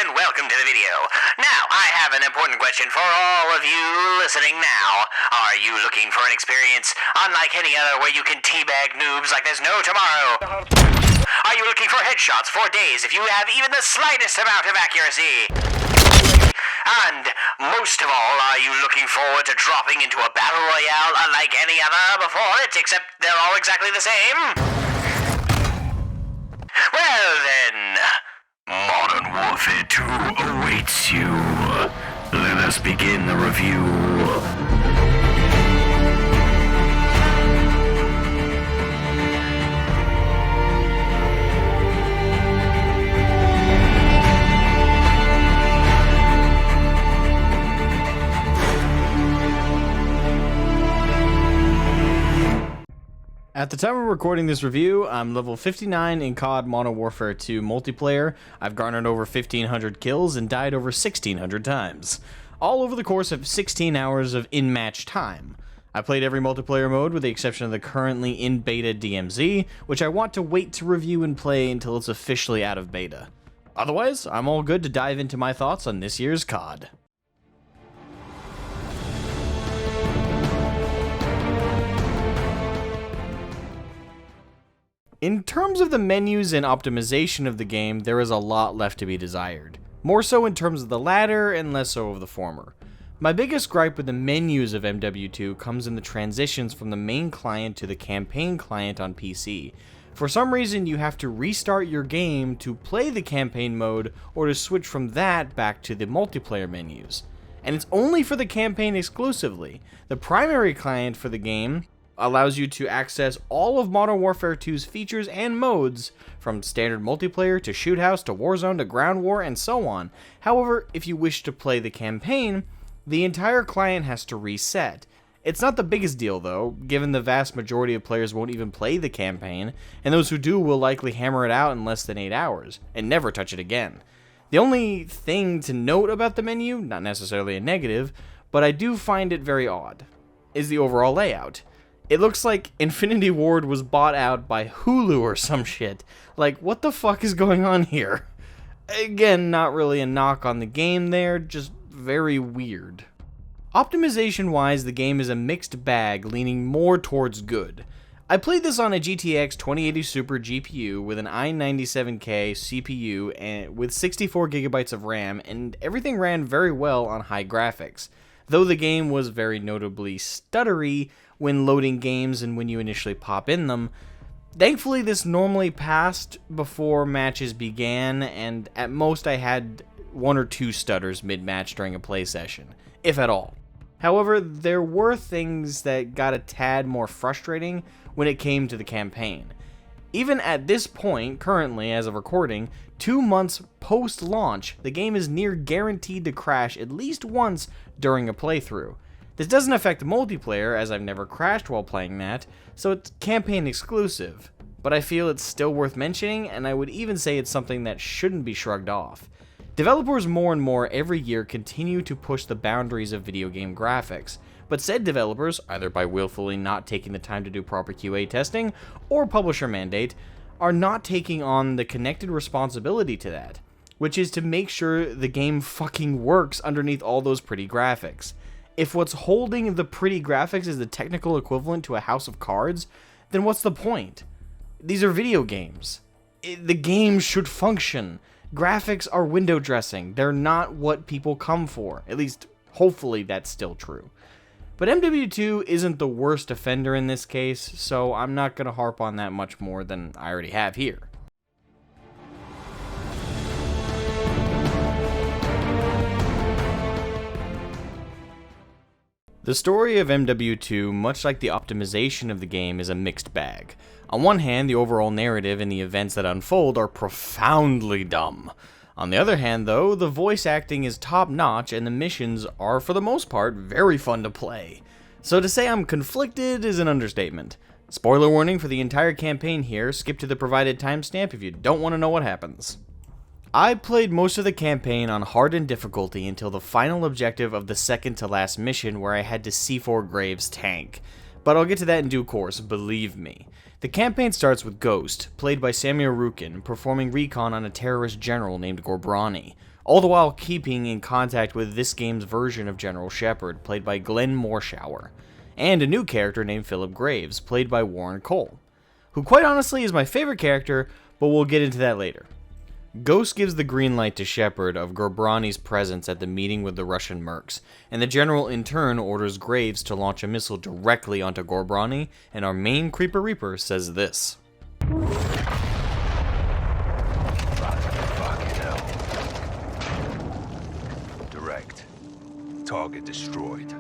and welcome to the video. Now, I have an important question for all of you listening now. Are you looking for an experience unlike any other where you can teabag noobs like there's no tomorrow? Are you looking for headshots for days if you have even the slightest amount of accuracy? And most of all, are you looking forward to dropping into a battle royale unlike any other before it, except they're all exactly the same? Well then, Modern Warfare 2 awaits you. Let us begin the review. At the time of recording this review, I'm level 59 in COD Modern Warfare 2 multiplayer. I've garnered over 1,500 kills and died over 1,600 times, all over the course of 16 hours of in-match time. I played every multiplayer mode with the exception of the currently in beta DMZ, which I want to wait to review and play until it's officially out of beta. Otherwise, I'm all good to dive into my thoughts on this year's COD. In terms of the menus and optimization of the game, there is a lot left to be desired. More so in terms of the latter, and less so of the former. My biggest gripe with the menus of MW2 comes in the transitions from the main client to the campaign client on PC. For some reason, you have to restart your game to play the campaign mode, or to switch from that back to the multiplayer menus. And it's only for the campaign exclusively. The primary client for the game allows you to access all of Modern Warfare 2's features and modes, from standard multiplayer to shoot house to Warzone to ground war and so on. However, if you wish to play the campaign, the entire client has to reset. It's not the biggest deal though, given the vast majority of players won't even play the campaign, and those who do will likely hammer it out in less than 8 hours, and never touch it again. The only thing to note about the menu, not necessarily a negative, but I do find it very odd, is the overall layout. It looks like Infinity Ward was bought out by Hulu or some shit. Like, what the fuck is going on here? Again, not really a knock on the game there, just very weird. Optimization-wise, the game is a mixed bag, leaning more towards good. I played this on a GTX 2080 Super GPU with an i97K CPU and with 64GB of RAM, and everything ran very well on high graphics, though the game was very notably stuttery when loading games and when you initially pop in them. Thankfully, this normally passed before matches began, and at most I had 1 or 2 stutters mid-match during a play session, if at all. However, there were things that got a tad more frustrating when it came to the campaign. Even at this point, currently, as of recording, 2 months post-launch, the game is near guaranteed to crash at least once during a playthrough. This doesn't affect multiplayer, as I've never crashed while playing that, so it's campaign exclusive, but I feel it's still worth mentioning, and I would even say it's something that shouldn't be shrugged off. Developers more and more every year continue to push the boundaries of video game graphics, but said developers, either by willfully not taking the time to do proper QA testing, or publisher mandate, are not taking on the connected responsibility to that, which is to make sure the game fucking works underneath all those pretty graphics. If what's holding the pretty graphics is the technical equivalent to a house of cards, then what's the point? These are video games. The game should function. Graphics are window dressing. They're not what people come for. At least, hopefully that's still true. But MW2 isn't the worst offender in this case, so I'm not going to harp on that much more than I already have here. The story of MW2, much like the optimization of the game, is a mixed bag. On one hand, the overall narrative and the events that unfold are profoundly dumb. On the other hand, though, the voice acting is top-notch and the missions are, for the most part, very fun to play. So to say I'm conflicted is an understatement. Spoiler warning for the entire campaign here, skip to the provided timestamp if you don't want to know what happens. I played most of the campaign on hardened difficulty until the final objective of the second to last mission where I had to C4 Graves' tank. But I'll get to that in due course, believe me. The campaign starts with Ghost, played by Samuel Rukin, performing recon on a terrorist general named Gorbrani. all the while keeping in contact with this game's version of General Shepard, played by Glenn Morshower, and a new character named Philip Graves, played by Warren Cole, who quite honestly is my favorite character, but we'll get into that later. Ghost gives the green light to Shepard of Gorbrani's presence at the meeting with the Russian mercs, and the General in turn orders Graves to launch a missile directly onto Gorbrani, and our main Creeper Reaper says this. Direct. Target destroyed.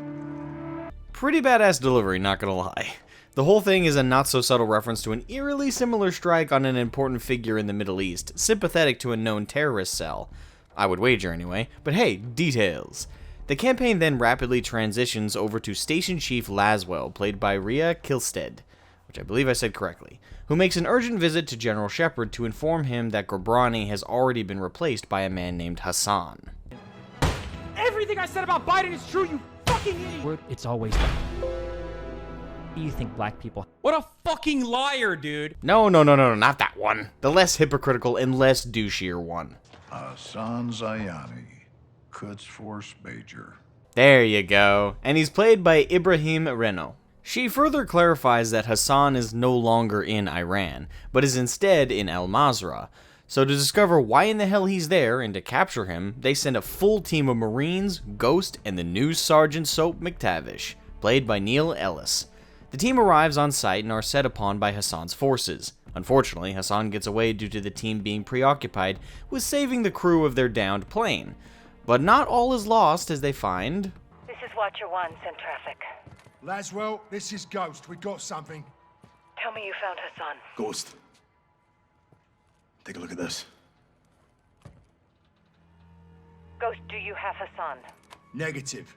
Pretty badass delivery, not gonna lie. The whole thing is a not-so-subtle reference to an eerily similar strike on an important figure in the Middle East, sympathetic to a known terrorist cell. I would wager anyway, but hey, details. The campaign then rapidly transitions over to Station Chief Laswell, played by Rhea Kilstead, which I believe I said correctly, who makes an urgent visit to General Shepard to inform him that Gorbrani has already been replaced by a man named Hassan. Everything I said about Biden is true, you fucking idiot! It's always you think black people. What a fucking liar, dude! No, not that one. The less hypocritical and less douchier one. Hassan Zayani, Quds Force Major. There you go. And he's played by Ibrahim Reno. She further clarifies that Hassan is no longer in Iran, but is instead in Al Mazrah. So to discover why in the hell he's there and to capture him, they send a full team of Marines, Ghost, and the new Sergeant Soap McTavish, played by Neil Ellis. The team arrives on site and are set upon by Hassan's forces. Unfortunately, Hassan gets away due to the team being preoccupied with saving the crew of their downed plane. But not all is lost as they find... This is Watcher 1, send traffic. Laswell, this is Ghost. We got something. Tell me you found Hassan. Ghost. Take a look at this. Ghost, do you have Hassan? Negative.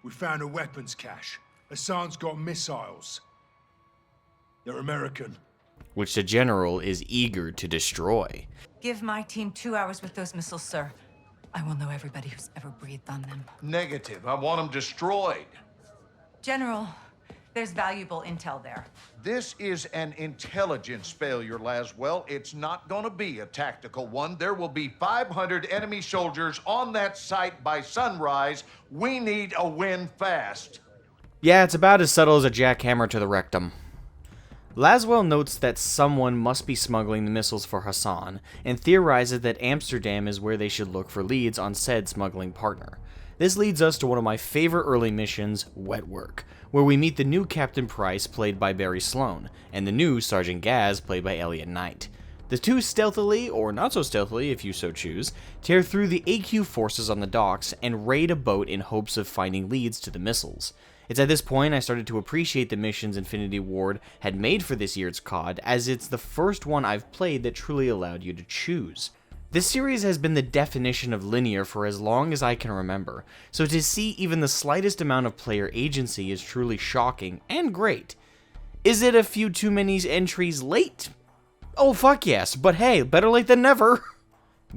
We found a weapons cache. Hassan's got missiles. They're American. which the General is eager to destroy. Give my team 2 hours with those missiles, sir. I will know everybody who's ever breathed on them. Negative. I want them destroyed. General, there's valuable intel there. This is an intelligence failure, Laswell. It's not going to be a tactical one. There will be 500 enemy soldiers on that site by sunrise. We need a win fast. Yeah, it's about as subtle as a jackhammer to the rectum. Laswell notes that someone must be smuggling the missiles for Hassan, and theorizes that Amsterdam is where they should look for leads on said smuggling partner. This leads us to one of my favorite early missions, Wet Work, where we meet the new Captain Price, played by Barry Sloan, and the new Sergeant Gaz, played by Elliot Knight. The two stealthily, or not so stealthily if you so choose, tear through the AQ forces on the docks and raid a boat in hopes of finding leads to the missiles. It's at this point I started to appreciate the missions Infinity Ward had made for this year's COD, as it's the first one I've played that truly allowed you to choose. This series has been the definition of linear for as long as I can remember, so to see even the slightest amount of player agency is truly shocking and great. Is it a few too many entries late? Oh fuck yes, but hey, better late than never!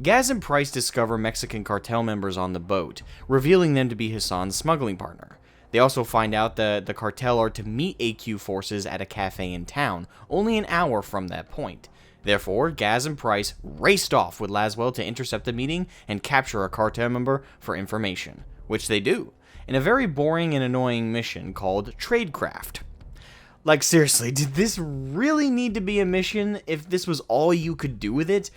Gaz and Price discover Mexican cartel members on the boat, revealing them to be Hassan's smuggling partner. They also find out that the cartel are to meet AQ forces at a cafe in town, only an hour from that point. Therefore, Gaz and Price raced off with Laswell to intercept the meeting and capture a cartel member for information, which they do, in a very boring and annoying mission called Tradecraft. Like seriously, did this really need to be a mission if this was all you could do with it?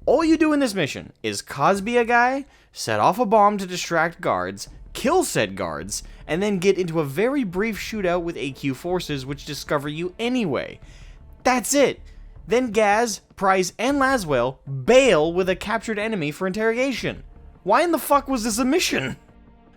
All you do in this mission is Cosby a guy, set off a bomb to distract guards, kill said guards, and then get into a very brief shootout with AQ forces which discover you anyway. That's it! Then Gaz, Price, and Laswell bail with a captured enemy for interrogation. Why in the fuck was this a mission?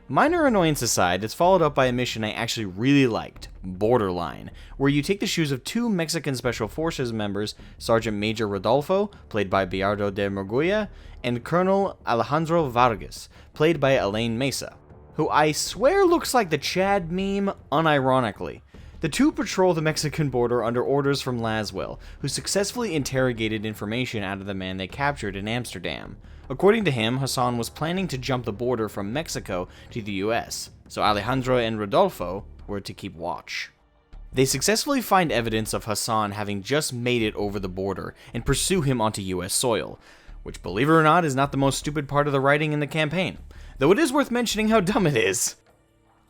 Minor annoyance aside, it's followed up by a mission I actually really liked, Borderline, where you take the shoes of two Mexican Special Forces members, Sergeant Major Rodolfo, played by Biardo de Murguia, and Colonel Alejandro Vargas, played by Elaine Mesa, who I swear looks like the Chad meme unironically. The two patrol the Mexican border under orders from Laswell, who successfully interrogated information out of the man they captured in Amsterdam. According to him, Hassan was planning to jump the border from Mexico to the US, so Alejandro and Rodolfo were to keep watch. They successfully find evidence of Hassan having just made it over the border and pursue him onto US soil. which, believe it or not, is not the most stupid part of the writing in the campaign, though it is worth mentioning how dumb it is.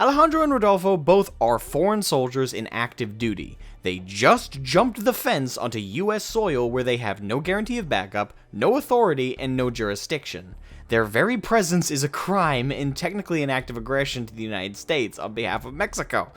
Alejandro and Rodolfo both are foreign soldiers in active duty. They just jumped the fence onto US soil where they have no guarantee of backup, no authority, and no jurisdiction. Their very presence is a crime and technically an act of aggression to the United States on behalf of Mexico.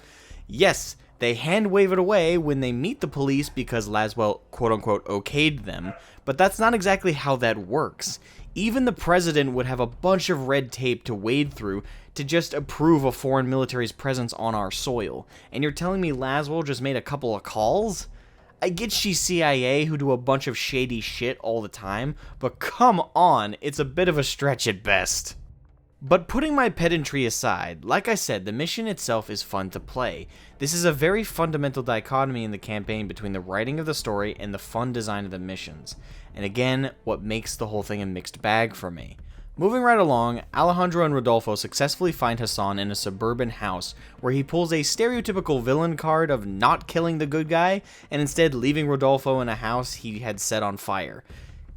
Yes, they hand-wave it away when they meet the police because Laswell quote-unquote okayed them, but that's not exactly how that works. Even the president would have a bunch of red tape to wade through to just approve a foreign military's presence on our soil. And you're telling me Laswell just made a couple of calls? I get she's CIA who do a bunch of shady shit all the time, but come on, it's a bit of a stretch at best. But putting my pedantry aside, like I said, the mission itself is fun to play. This is a very fundamental dichotomy in the campaign between the writing of the story and the fun design of the missions. And again, what makes the whole thing a mixed bag for me. Moving right along, Alejandro and Rodolfo successfully find Hassan in a suburban house where he pulls a stereotypical villain card of not killing the good guy and instead leaving Rodolfo in a house he had set on fire.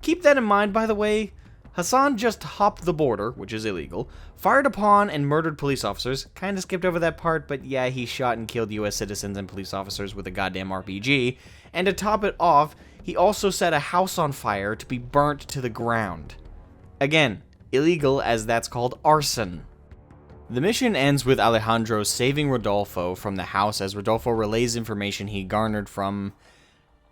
Keep that in mind, by the way. Hassan just hopped the border, which is illegal, fired upon and murdered police officers, kinda skipped over that part, but yeah, he shot and killed US citizens and police officers with a goddamn RPG, and to top it off, he also set a house on fire to be burnt to the ground. Again, illegal as that's called arson. The mission ends with Alejandro saving Rodolfo from the house as Rodolfo relays information he garnered from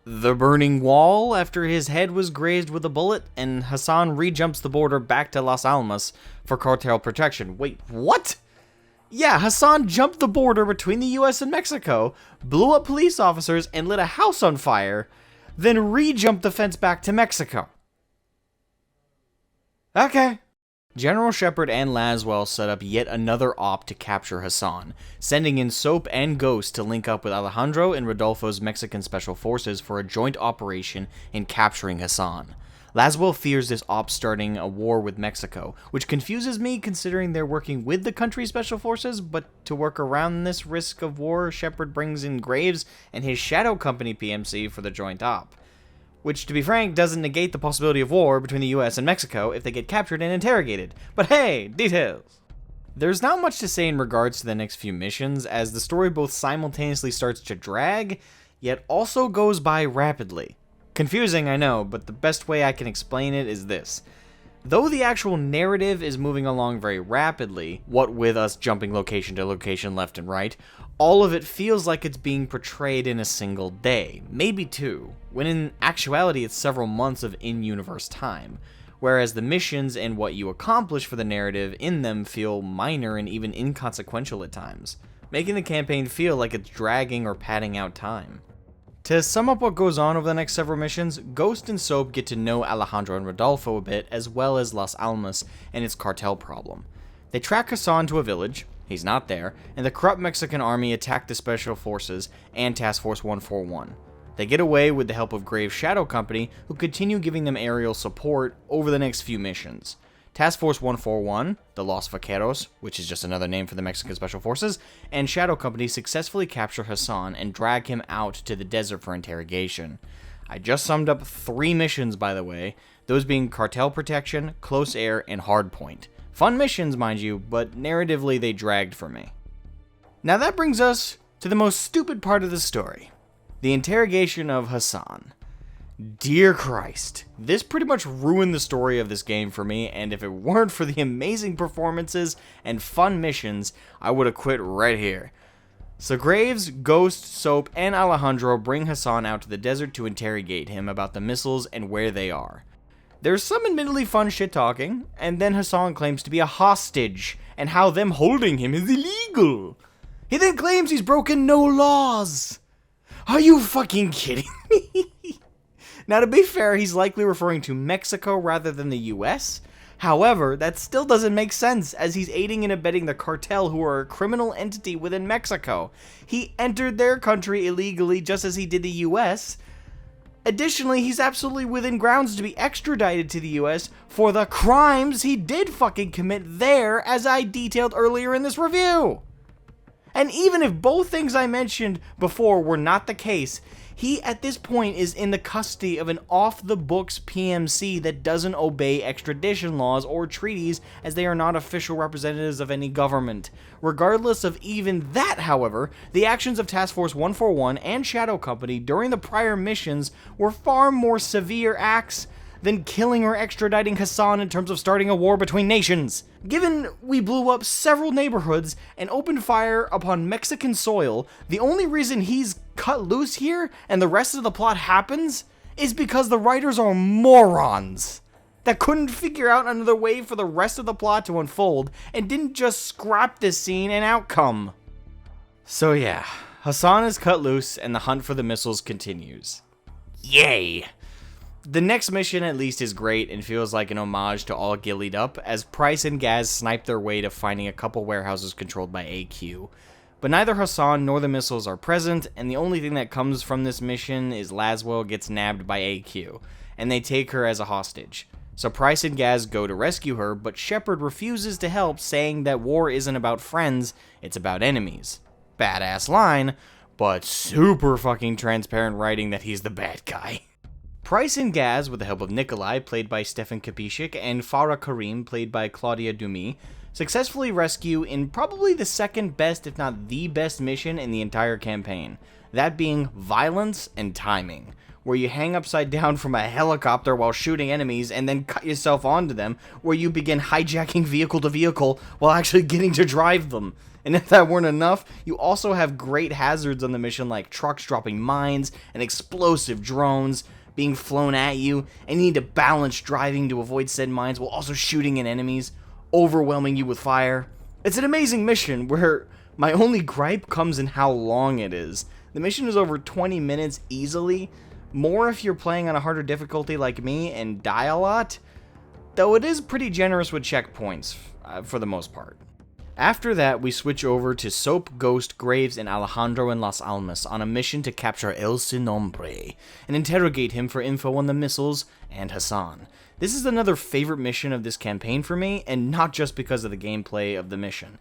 the burning wall after his head was grazed with a bullet, and Hassan re-jumps the border back to Las Almas for cartel protection. Wait, what? Yeah, Hassan jumped the border between the US and Mexico, blew up police officers, and lit a house on fire, then re-jumped the fence back to Mexico. Okay. General Shepard and Laswell set up yet another op to capture Hassan, sending in Soap and Ghost to link up with Alejandro and Rodolfo's Mexican Special Forces for a joint operation in capturing Hassan. Laswell fears this op starting a war with Mexico, which confuses me considering they're working with the country's Special Forces, but to work around this risk of war, Shepard brings in Graves and his Shadow Company PMC for the joint op. Which, to be frank, doesn't negate the possibility of war between the US and Mexico if they get captured and interrogated. But hey, details! There's not much to say in regards to the next few missions, as the story both simultaneously starts to drag, yet also goes by rapidly. Confusing, I know, but the best way I can explain it is this. Though the actual narrative is moving along very rapidly, what with us jumping location to location left and right, all of it feels like it's being portrayed in a single day, maybe two, when in actuality it's several months of in-universe time, whereas the missions and what you accomplish for the narrative in them feel minor and even inconsequential at times, making the campaign feel like it's dragging or padding out time. To sum up what goes on over the next several missions, Ghost and Soap get to know Alejandro and Rodolfo a bit, as well as Las Almas and its cartel problem. They track Hassan to a village, he's not there, and the corrupt Mexican army attack the Special Forces and Task Force 141. They get away with the help of Graves' Shadow Company, who continue giving them aerial support over the next few missions. Task Force 141, the Los Vaqueros, which is just another name for the Mexican Special Forces, and Shadow Company successfully capture Hassan and drag him out to the desert for interrogation. I just summed up 3 missions, by the way, those being Cartel Protection, Close Air, and Hardpoint. Fun missions, mind you, but narratively they dragged for me. Now that brings us to the most stupid part of the story, the interrogation of Hassan. Dear Christ, this pretty much ruined the story of this game for me, and if it weren't for the amazing performances and fun missions, I would have quit right here. So Graves, Ghost, Soap, and Alejandro bring Hassan out to the desert to interrogate him about the missiles and where they are. There's some admittedly fun shit talking, and then Hassan claims to be a hostage, and how them holding him is illegal. He then claims he's broken no laws. Are you fucking kidding me? Now, to be fair, he's likely referring to Mexico rather than the US. However, that still doesn't make sense, as he's aiding and abetting the cartel, who are a criminal entity within Mexico. He entered their country illegally just as he did the US. Additionally, he's absolutely within grounds to be extradited to the US for the crimes he did fucking commit there, as I detailed earlier in this review. And even if both things I mentioned before were not the case, He, at this point, is in the custody of an off-the-books PMC that doesn't obey extradition laws or treaties, as they are not official representatives of any government. Regardless of even that, however, the actions of Task Force 141 and Shadow Company during the prior missions were far more severe acts than killing or extraditing Hassan in terms of starting a war between nations. Given we blew up several neighborhoods and opened fire upon Mexican soil, the only reason he's cut loose here and the rest of the plot happens is because the writers are morons that couldn't figure out another way for the rest of the plot to unfold and didn't just scrap this scene and outcome. So yeah, Hassan is cut loose and the hunt for the missiles continues. Yay! The next mission at least is great and feels like an homage to All Gillied Up, as Price and Gaz snipe their way to finding a couple warehouses controlled by AQ. But neither Hassan nor the missiles are present, and the only thing that comes from this mission is Laswell gets nabbed by AQ, and they take her as a hostage. So Price and Gaz go to rescue her, but Shepard refuses to help, saying that war isn't about friends, it's about enemies. Badass line, but super fucking transparent writing that he's the bad guy. Price and Gaz, with the help of Nikolai, played by Stefan Kapishik, and Farah Karim, played by Claudia Dumi, successfully rescue in probably the second best, if not the best mission in the entire campaign. That being violence and timing, where you hang upside down from a helicopter while shooting enemies and then cut yourself onto them, where you begin hijacking vehicle to vehicle while actually getting to drive them. And if that weren't enough, you also have great hazards on the mission like trucks dropping mines and explosive drones being flown at you, and you need to balance driving to avoid said mines while also shooting at enemies, overwhelming you with fire. It's an amazing mission where my only gripe comes in how long it is. The mission is over 20 minutes easily, more if you're playing on a harder difficulty like me and die a lot, though it is pretty generous with checkpoints for the most part. After that, we switch over to Soap, Ghost, Graves, and Alejandro in Las Almas on a mission to capture El Sin Nombre and interrogate him for info on the missiles and Hassan. This is another favorite mission of this campaign for me, and not just because of the gameplay of the mission,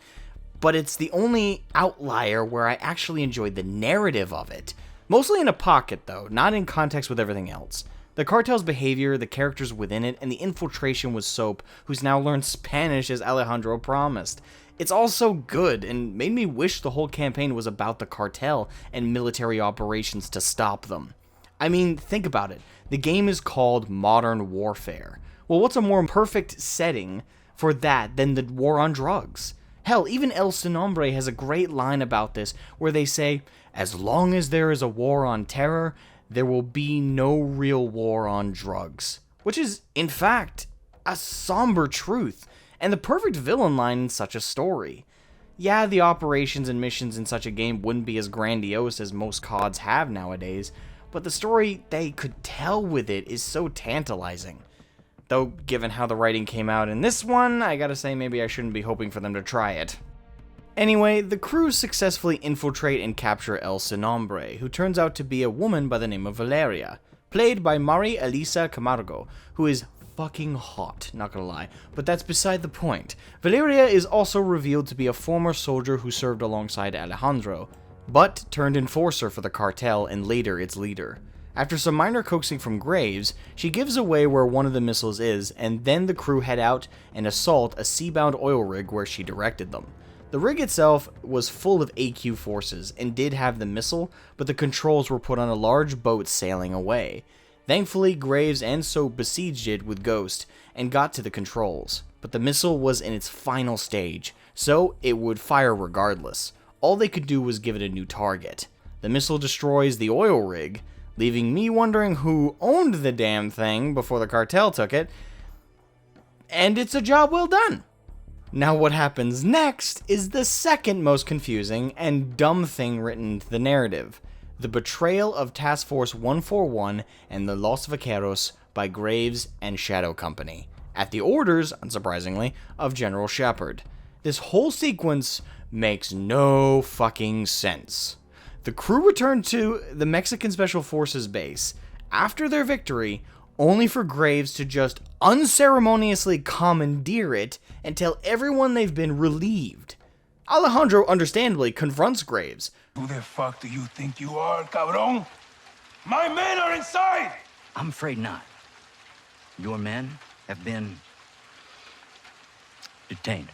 but it's the only outlier where I actually enjoyed the narrative of it. Mostly in a pocket though, not in context with everything else. The cartel's behavior, the characters within it, and the infiltration with Soap, who's now learned Spanish as Alejandro promised. It's all so good, and made me wish the whole campaign was about the cartel and military operations to stop them. I mean, think about it. The game is called Modern Warfare. Well, what's a more perfect setting for that than the war on drugs? Hell, even El Sin Nombre has a great line about this, where they say, as long as there is a war on terror, there will be no real war on drugs. Which is, in fact, a somber truth, and the perfect villain line in such a story. Yeah, the operations and missions in such a game wouldn't be as grandiose as most CODs have nowadays, but the story they could tell with it is so tantalizing. Though, given how the writing came out in this one, I gotta say maybe I shouldn't be hoping for them to try it. Anyway, the crew successfully infiltrate and capture El Sin Nombre, who turns out to be a woman by the name of Valeria, played by Mari Elisa Camargo, who is fucking hot, not gonna lie, but that's beside the point. Valeria is also revealed to be a former soldier who served alongside Alejandro, but turned enforcer for the cartel and later its leader. After some minor coaxing from Graves, she gives away where one of the missiles is, and then the crew head out and assault a sea-bound oil rig where she directed them. The rig itself was full of AQ forces and did have the missile, but the controls were put on a large boat sailing away. Thankfully, Graves and Soap besieged it with Ghost and got to the controls, but the missile was in its final stage, so it would fire regardless. All they could do was give it a new target. The missile destroys the oil rig, leaving me wondering who owned the damn thing before the cartel took it, and it's a job well done. Now what happens next is the second most confusing and dumb thing written into the narrative. The betrayal of Task Force 141 and the Los Vaqueros by Graves and Shadow Company, at the orders, unsurprisingly, of General Shepard. This whole sequence makes no fucking sense. The crew returned to the Mexican Special Forces base after their victory, only for Graves to just unceremoniously commandeer it and tell everyone they've been relieved. Alejandro understandably confronts Graves. Who the fuck do you think you are, cabrón? My men are inside! I'm afraid not. Your men have been detained.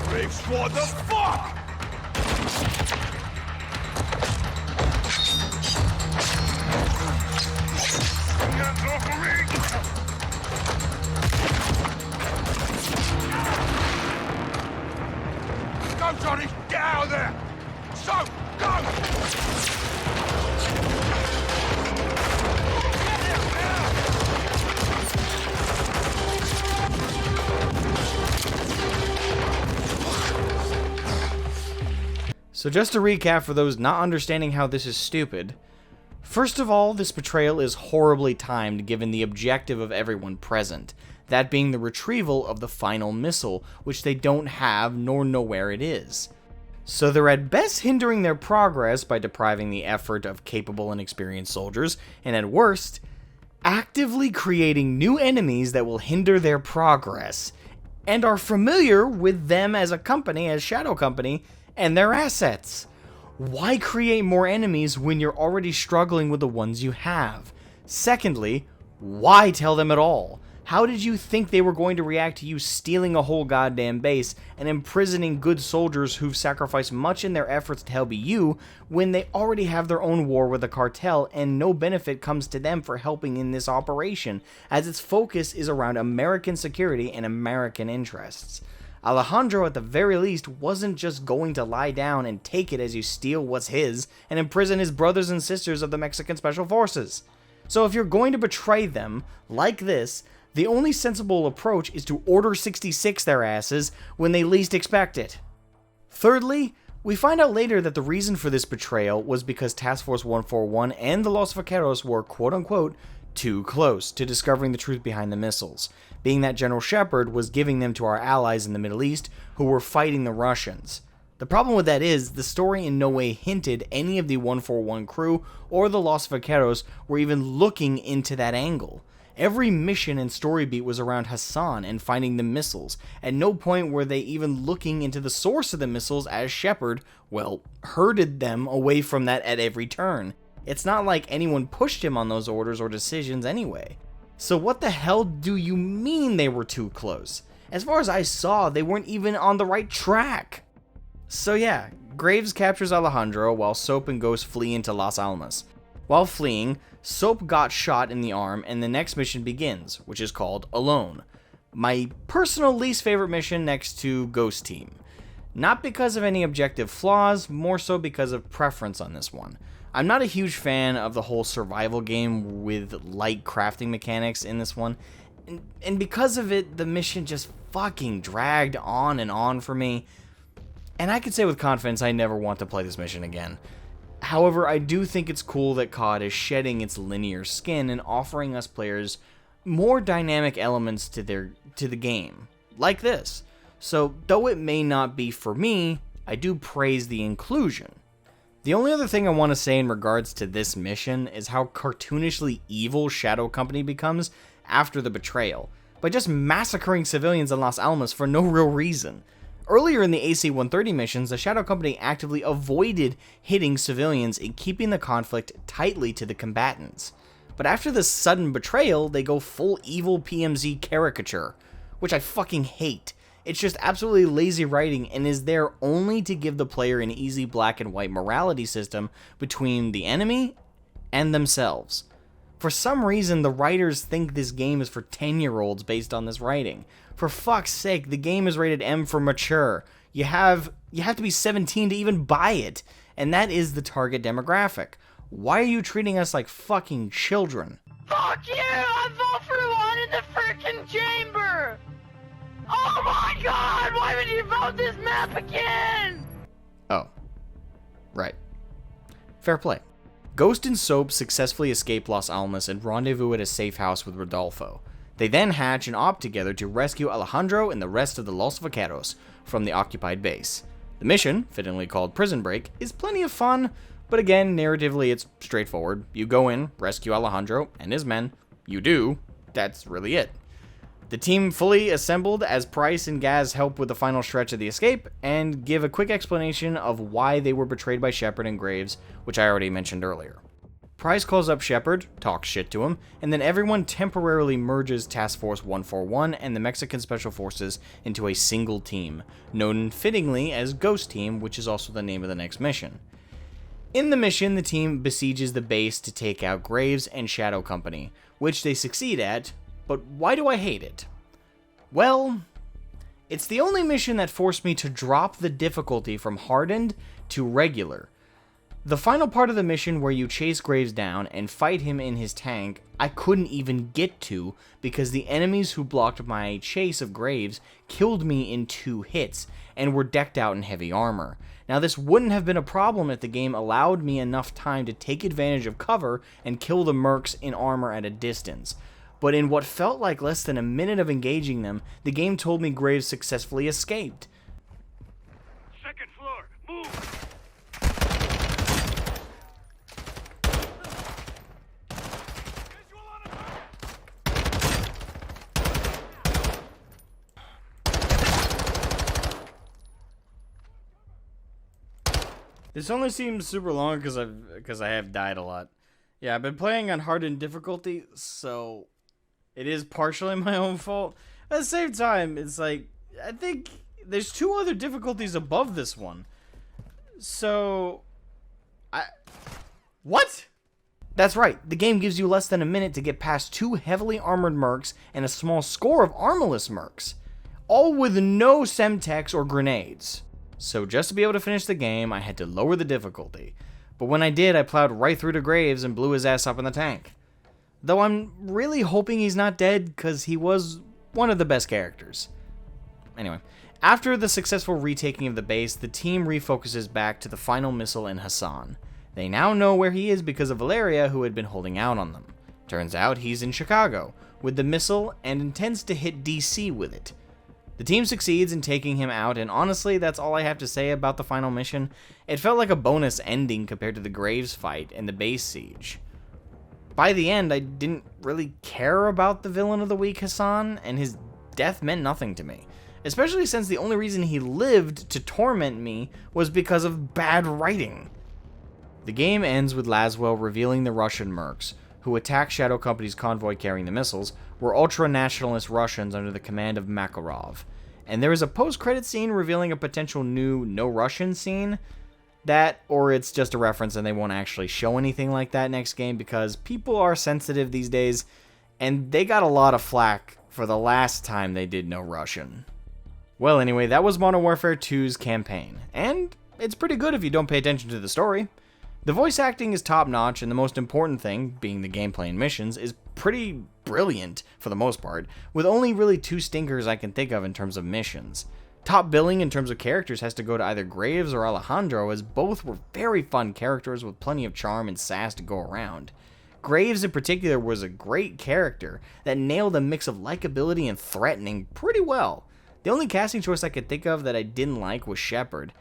Graves, what the fuck? Go, Johnny! Get out of there! So, go! So just to recap for those not understanding how this is stupid, first of all, this betrayal is horribly timed given the objective of everyone present, that being the retrieval of the final missile, which they don't have nor know where it is. So they're at best hindering their progress by depriving the effort of capable and experienced soldiers, and at worst, actively creating new enemies that will hinder their progress, and are familiar with them as a company, as Shadow Company, and their assets. Why create more enemies when you're already struggling with the ones you have? Secondly, why tell them at all? How did you think they were going to react to you stealing a whole goddamn base and imprisoning good soldiers who've sacrificed much in their efforts to help you when they already have their own war with the cartel and no benefit comes to them for helping in this operation, as its focus is around American security and American interests? Alejandro, at the very least, wasn't just going to lie down and take it as you steal what's his and imprison his brothers and sisters of the Mexican Special Forces. So if you're going to betray them, like this, the only sensible approach is to Order 66 their asses when they least expect it. Thirdly, we find out later that the reason for this betrayal was because Task Force 141 and the Los Vaqueros were quote-unquote too close to discovering the truth behind the missiles, being that General Shepard was giving them to our allies in the Middle East who were fighting the Russians. The problem with that is, the story in no way hinted any of the 141 crew or the Los Vaqueros were even looking into that angle. Every mission and story beat was around Hassan and finding the missiles. At no point were they even looking into the source of the missiles as Shepard, well, herded them away from that at every turn. It's not like anyone pushed him on those orders or decisions anyway. So what the hell do you mean they were too close? As far as I saw, they weren't even on the right track. So yeah, Graves captures Alejandro while Soap and Ghost flee into Las Almas. While fleeing, Soap got shot in the arm and the next mission begins, which is called Alone. My personal least favorite mission next to Ghost Team. Not because of any objective flaws, more so because of preference on this one. I'm not a huge fan of the whole survival game with light crafting mechanics in this one, and because of it, the mission just fucking dragged on and on for me, and I can say with confidence I never want to play this mission again. However, I do think it's cool that COD is shedding its linear skin and offering us players more dynamic elements to the game, like this. So, though it may not be for me, I do praise the inclusion. The only other thing I want to say in regards to this mission is how cartoonishly evil Shadow Company becomes after the betrayal, by just massacring civilians in Las Almas for no real reason. Earlier in the AC-130 missions, the Shadow Company actively avoided hitting civilians and keeping the conflict tightly to the combatants. But after this sudden betrayal, they go full evil PMZ caricature, which I fucking hate. It's just absolutely lazy writing and is there only to give the player an easy black and white morality system between the enemy and themselves. For some reason, the writers think this game is for 10-year-olds based on this writing. For fuck's sake, the game is rated M for mature. You have to be 17 to even buy it, and that is the target demographic. Why are you treating us like fucking children? Fuck you! I vote for one in the frickin' chamber! Oh my god! Why would you vote this map again? Oh. Right. Fair play. Ghost and Soap successfully escape Las Almas and rendezvous at a safe house with Rodolfo. They then hatch and opt together to rescue Alejandro and the rest of the Los Vaqueros from the occupied base. The mission, fittingly called Prison Break, is plenty of fun, but again, narratively it's straightforward. You go in, rescue Alejandro and his men. You do. That's really it. The team fully assembled as Price and Gaz help with the final stretch of the escape, and give a quick explanation of why they were betrayed by Shepard and Graves, which I already mentioned earlier. Price calls up Shepard, talks shit to him, and then everyone temporarily merges Task Force 141 and the Mexican Special Forces into a single team, known fittingly as Ghost Team, which is also the name of the next mission. In the mission, the team besieges the base to take out Graves and Shadow Company, which they succeed at, but why do I hate it? Well, it's the only mission that forced me to drop the difficulty from hardened to regular. The final part of the mission where you chase Graves down and fight him in his tank, I couldn't even get to because the enemies who blocked my chase of Graves killed me in 2 hits and were decked out in heavy armor. Now this wouldn't have been a problem if the game allowed me enough time to take advantage of cover and kill the mercs in armor at a distance. But in what felt like less than a minute of engaging them, the game told me Graves successfully escaped. Second floor, move! This only seems super long because I have died a lot. Yeah, I've been playing on hardened difficulty, so it is partially my own fault. At the same time, it's like, I think there's 2 other difficulties above this one. So, what? That's right, the game gives you less than a minute to get past 2 heavily armored mercs and a small score of armorless mercs, all with no semtex or grenades. So just to be able to finish the game, I had to lower the difficulty. But when I did, I plowed right through to Graves and blew his ass up in the tank. Though I'm really hoping he's not dead, because he was one of the best characters. Anyway, after the successful retaking of the base, the team refocuses back to the final missile in Hassan. They now know where he is because of Valeria, who had been holding out on them. Turns out he's in Chicago with the missile and intends to hit DC with it. The team succeeds in taking him out, and honestly, that's all I have to say about the final mission. It felt like a bonus ending compared to the Graves fight and the base siege. By the end, I didn't really care about the villain of the week, Hassan, and his death meant nothing to me. Especially since the only reason he lived to torment me was because of bad writing. The game ends with Laswell revealing the Russian mercs, who attacked Shadow Company's convoy carrying the missiles, were ultra-nationalist Russians under the command of Makarov. And there is a post-credit scene revealing a potential new No Russian scene. That, or it's just a reference and they won't actually show anything like that next game because people are sensitive these days, and they got a lot of flack for the last time they did No Russian. Well, anyway, that was Modern Warfare 2's campaign, and it's pretty good if you don't pay attention to the story. The voice acting is top-notch, and the most important thing, being the gameplay and missions, is pretty brilliant for the most part, with only really 2 stinkers I can think of in terms of missions. Top billing in terms of characters has to go to either Graves or Alejandro, as both were very fun characters with plenty of charm and sass to go around. Graves in particular was a great character that nailed a mix of likability and threatening pretty well. The only casting choice I could think of that I didn't like was Shepard,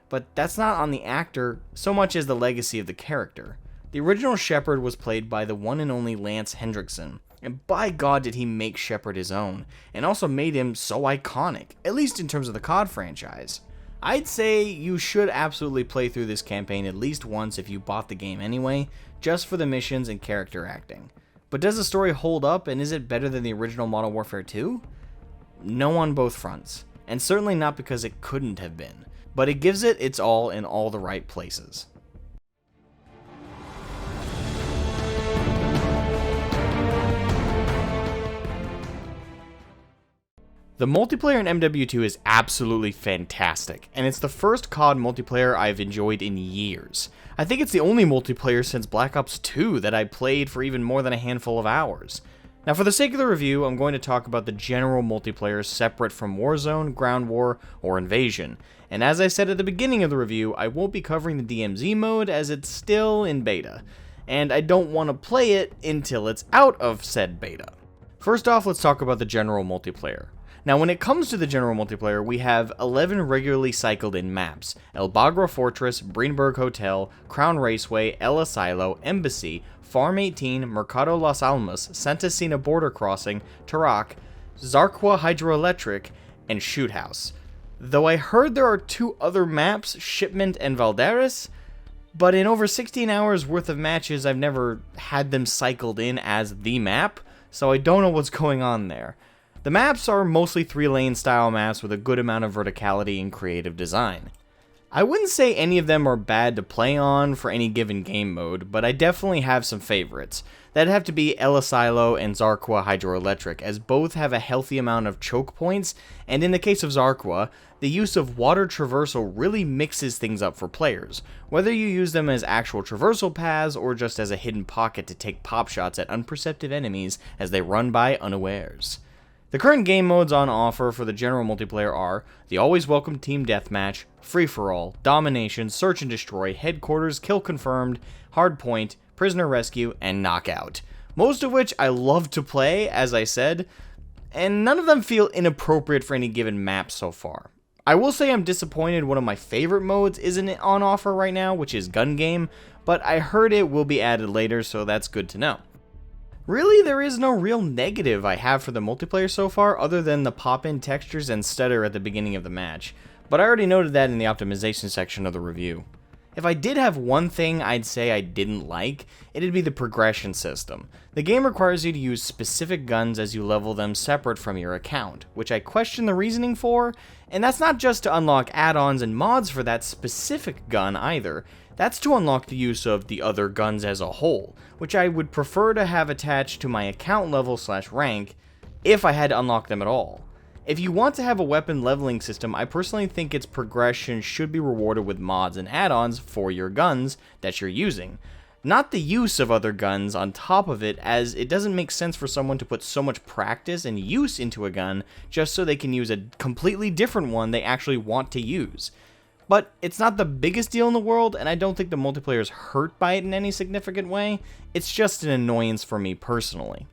but that's not on the actor so much as the legacy of the character. The original Shepard was played by the one and only Lance Hendrickson, and by God did he make Shepard his own, and also made him so iconic, at least in terms of the COD franchise. I'd say you should absolutely play through this campaign at least once if you bought the game anyway, just for the missions and character acting. But does the story hold up, and is it better than the original Modern Warfare 2? No on both fronts, and certainly not because it couldn't have been, but it gives it its all in all the right places. The multiplayer in MW2 is absolutely fantastic, and it's the first COD multiplayer I've enjoyed in years. I think it's the only multiplayer since Black Ops 2 that I played for even more than a handful of hours. Now for the sake of the review, I'm going to talk about the general multiplayer separate from Warzone, Ground War, or Invasion. And as I said at the beginning of the review, I won't be covering the DMZ mode as it's still in beta, and I don't want to play it until it's out of said beta. First off, let's talk about the general multiplayer. Now, when it comes to the general multiplayer, we have 11 regularly cycled in maps: El Bagra Fortress, Breenberg Hotel, Crown Raceway, El Asilo, Embassy, Farm 18, Mercado Las Almas, Santa Cena Border Crossing, Tarak, Zarqwa Hydroelectric, and Shoot House. Though I heard there are 2 other maps, Shipment and Valderas, but in over 16 hours worth of matches I've never had them cycled in as the map, so I don't know what's going on there. The maps are mostly 3-lane style maps with a good amount of verticality and creative design. I wouldn't say any of them are bad to play on for any given game mode, but I definitely have some favorites. That'd have to be El Asilo and Zarqwa Hydroelectric, as both have a healthy amount of choke points, and in the case of Zarqwa, the use of water traversal really mixes things up for players, whether you use them as actual traversal paths or just as a hidden pocket to take pop shots at unperceptive enemies as they run by unawares. The current game modes on offer for the general multiplayer are the always welcome Team Deathmatch, Free-for-All, Domination, Search and Destroy, Headquarters, Kill Confirmed, Hardpoint, Prisoner Rescue, and Knockout. Most of which I love to play, as I said, and none of them feel inappropriate for any given map so far. I will say I'm disappointed one of my favorite modes isn't on offer right now, which is Gun Game, but I heard it will be added later, so that's good to know. Really, there is no real negative I have for the multiplayer so far, other than the pop-in textures and stutter at the beginning of the match, but I already noted that in the optimization section of the review. If I did have one thing I'd say I didn't like, it'd be the progression system. The game requires you to use specific guns as you level them separate from your account, which I question the reasoning for, and that's not just to unlock add-ons and mods for that specific gun either. That's to unlock the use of the other guns as a whole, which I would prefer to have attached to my account level / rank if I had to unlock them at all. If you want to have a weapon leveling system, I personally think its progression should be rewarded with mods and add-ons for your guns that you're using. Not the use of other guns on top of it, as it doesn't make sense for someone to put so much practice and use into a gun just so they can use a completely different one they actually want to use. But it's not the biggest deal in the world, and I don't think the multiplayer is hurt by it in any significant way. It's just an annoyance for me personally.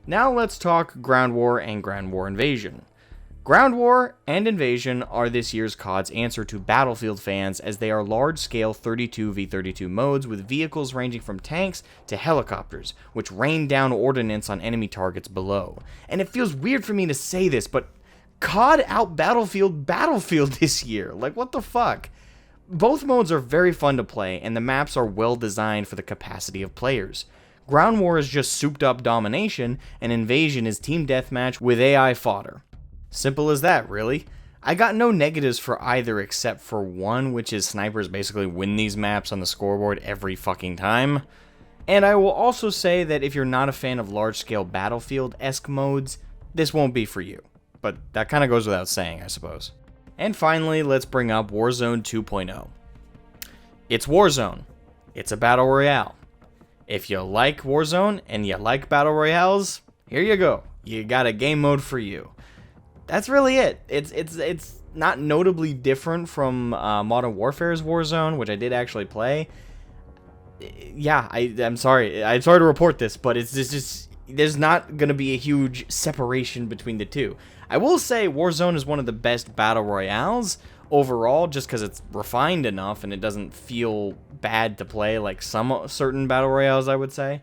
Now let's talk Ground War and Ground War Invasion. Ground War and Invasion are this year's COD's answer to Battlefield fans, as they are large-scale 32v32 modes with vehicles ranging from tanks to helicopters, which rain down ordnance on enemy targets below. And it feels weird for me to say this, but COD out Battlefield this year. Like, what the fuck? Both modes are very fun to play, and the maps are well designed for the capacity of players. Ground War is just souped up domination, and Invasion is team deathmatch with AI fodder. Simple as that, really. I got no negatives for either except for one, which is snipers basically win these maps on the scoreboard every fucking time. And I will also say that if you're not a fan of large-scale Battlefield-esque modes, this won't be for you. But that kind of goes without saying, I suppose. And finally, let's bring up Warzone 2.0. It's Warzone. It's a battle royale. If you like Warzone and you like battle royales, here you go. You got a game mode for you. That's really it. It's not notably different from Modern Warfare's Warzone, which I did actually play. Yeah, I'm sorry. I'm sorry to report this, but it's just there's not going to be a huge separation between the two. I will say Warzone is one of the best battle royales overall, just because it's refined enough and it doesn't feel bad to play like some certain battle royales, I would say.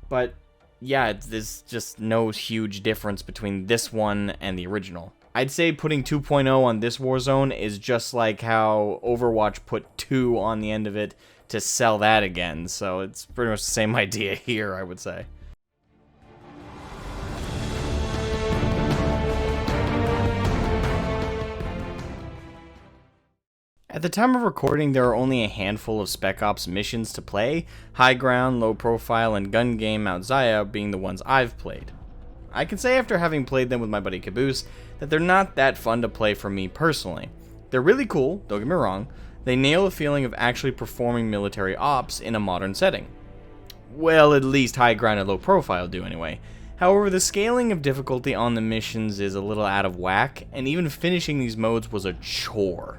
But yeah, there's just no huge difference between this one and the original. I'd say putting 2.0 on this Warzone is just like how Overwatch put 2 on the end of it to sell that again, so it's pretty much the same idea here, I would say. At the time of recording, there are only a handful of Spec Ops missions to play, High Ground, Low Profile, and Gun Game Mount Zaya being the ones I've played. I can say after having played them with my buddy Caboose, that they're not that fun to play for me personally. They're really cool, don't get me wrong, they nail the feeling of actually performing military ops in a modern setting. Well, at least High Ground and Low Profile do anyway. However, the scaling of difficulty on the missions is a little out of whack, and even finishing these modes was a chore.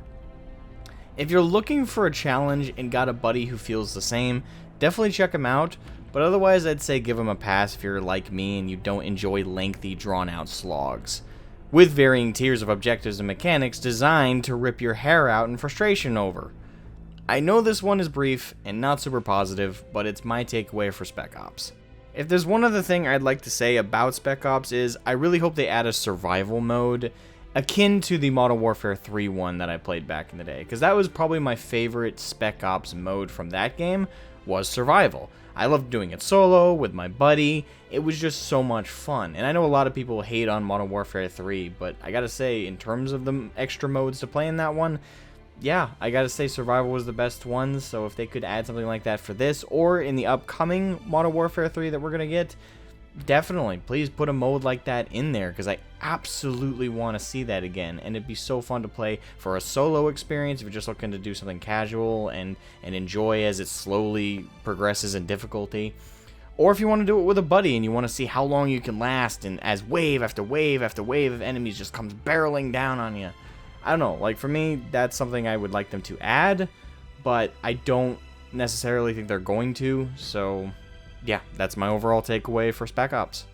If you're looking for a challenge and got a buddy who feels the same, definitely check him out, but otherwise I'd say give him a pass if you're like me and you don't enjoy lengthy, drawn-out slogs, with varying tiers of objectives and mechanics designed to rip your hair out in frustration over. I know this one is brief and not super positive, but it's my takeaway for Spec Ops. If there's one other thing I'd like to say about Spec Ops is I really hope they add a survival mode akin to the Modern Warfare 3 one that I played back in the day, because that was probably my favorite Spec Ops mode from that game, was survival. I loved doing it solo, with my buddy. It was just so much fun. And I know a lot of people hate on Modern Warfare 3, but I gotta say, in terms of the extra modes to play in that one, yeah, I gotta say survival was the best one. So if they could add something like that for this, or in the upcoming Modern Warfare 3 that we're gonna get, definitely, please put a mode like that in there, because I absolutely want to see that again, and it'd be so fun to play for a solo experience if you're just looking to do something casual and enjoy as it slowly progresses in difficulty. Or if you want to do it with a buddy and you want to see how long you can last, and as wave after wave after wave of enemies just comes barreling down on you. I don't know, like for me, that's something I would like them to add, but I don't necessarily think they're going to, so yeah, that's my overall takeaway for Spec Ops.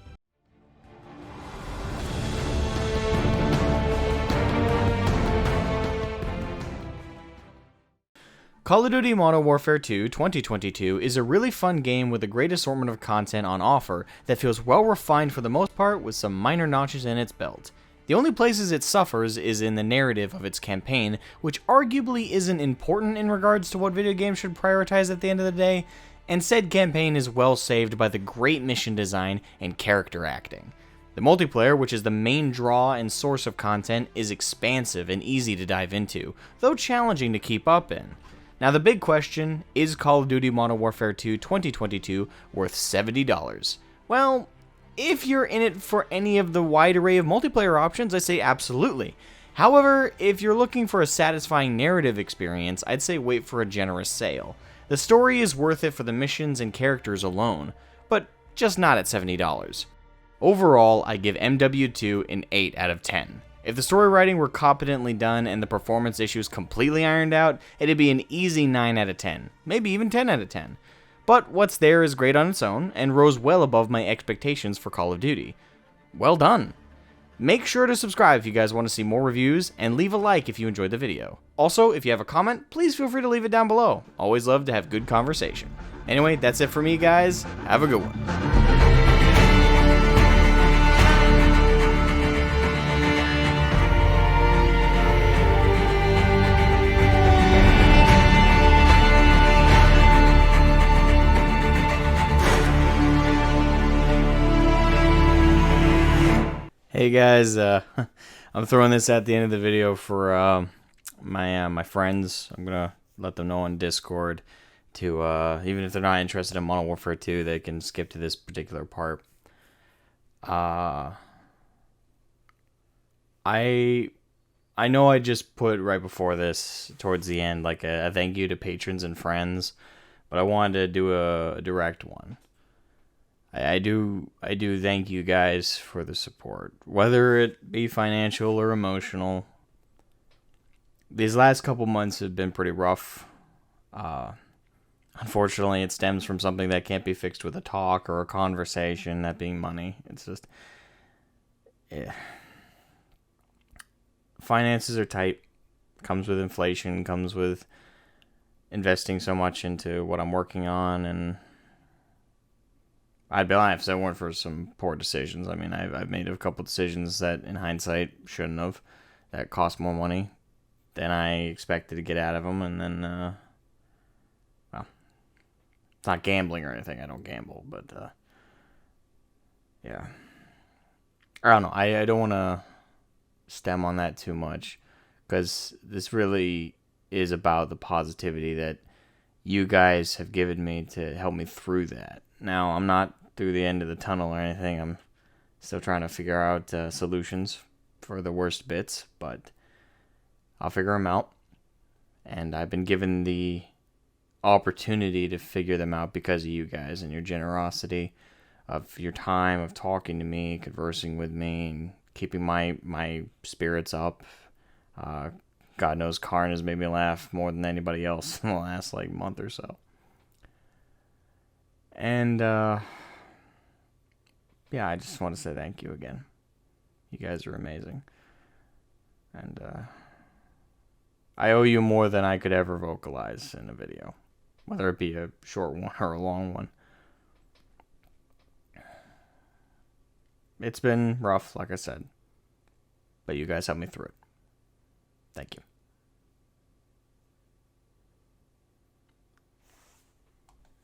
Call of Duty Modern Warfare 2 2022 is a really fun game with a great assortment of content on offer that feels well refined for the most part, with some minor notches in its belt. The only places it suffers is in the narrative of its campaign, which arguably isn't important in regards to what video games should prioritize at the end of the day, and said campaign is well saved by the great mission design and character acting. The multiplayer, which is the main draw and source of content, is expansive and easy to dive into, though challenging to keep up in. Now the big question, is Call of Duty Modern Warfare 2 2022 worth $70? Well, if you're in it for any of the wide array of multiplayer options, I say absolutely. However, if you're looking for a satisfying narrative experience, I'd say wait for a generous sale. The story is worth it for the missions and characters alone, but just not at $70. Overall, I give MW2 an 8 out of 10. If the story writing were competently done and the performance issues completely ironed out, it'd be an easy 9 out of 10, maybe even 10 out of 10. But what's there is great on its own, and rose well above my expectations for Call of Duty. Well done! Make sure to subscribe if you guys want to see more reviews, and leave a like if you enjoyed the video. Also, if you have a comment, please feel free to leave it down below. Always love to have good conversation. Anyway, that's it for me, guys. Have a good one. Hey guys, I'm throwing this at the end of the video for my friends. I'm gonna let them know on Discord to even if they're not interested in Modern Warfare 2, they can skip to this particular part. I know I just put right before this, towards the end, like a thank you to patrons and friends, but I wanted to do a direct one. I do thank you guys for the support, whether it be financial or emotional. These last couple months have been pretty rough. Unfortunately, it stems from something that can't be fixed with a talk or a conversation, that being money. It's just, yeah. Finances are tight. Comes with inflation, comes with investing so much into what I'm working on, and I'd be lying if it weren't for some poor decisions. I mean, I've made a couple decisions that, in hindsight, shouldn't have. That cost more money than I expected to get out of them. And then, well, it's not gambling or anything. I don't gamble. But, yeah. I don't know. I don't want to stem on that too much, because this really is about the positivity that you guys have given me to help me through that. Now, I'm not through the end of the tunnel or anything. I'm still trying to figure out solutions for the worst bits, but I'll figure them out. And I've been given the opportunity to figure them out because of you guys and your generosity of your time, of talking to me, conversing with me, and keeping my spirits up. God knows Karn has made me laugh more than anybody else in the last month or so. And yeah, I just want to say thank you again. You guys are amazing. And I owe you more than I could ever vocalize in a video, whether it be a short one or a long one. It's been rough, like I said. But you guys helped me through it. Thank you.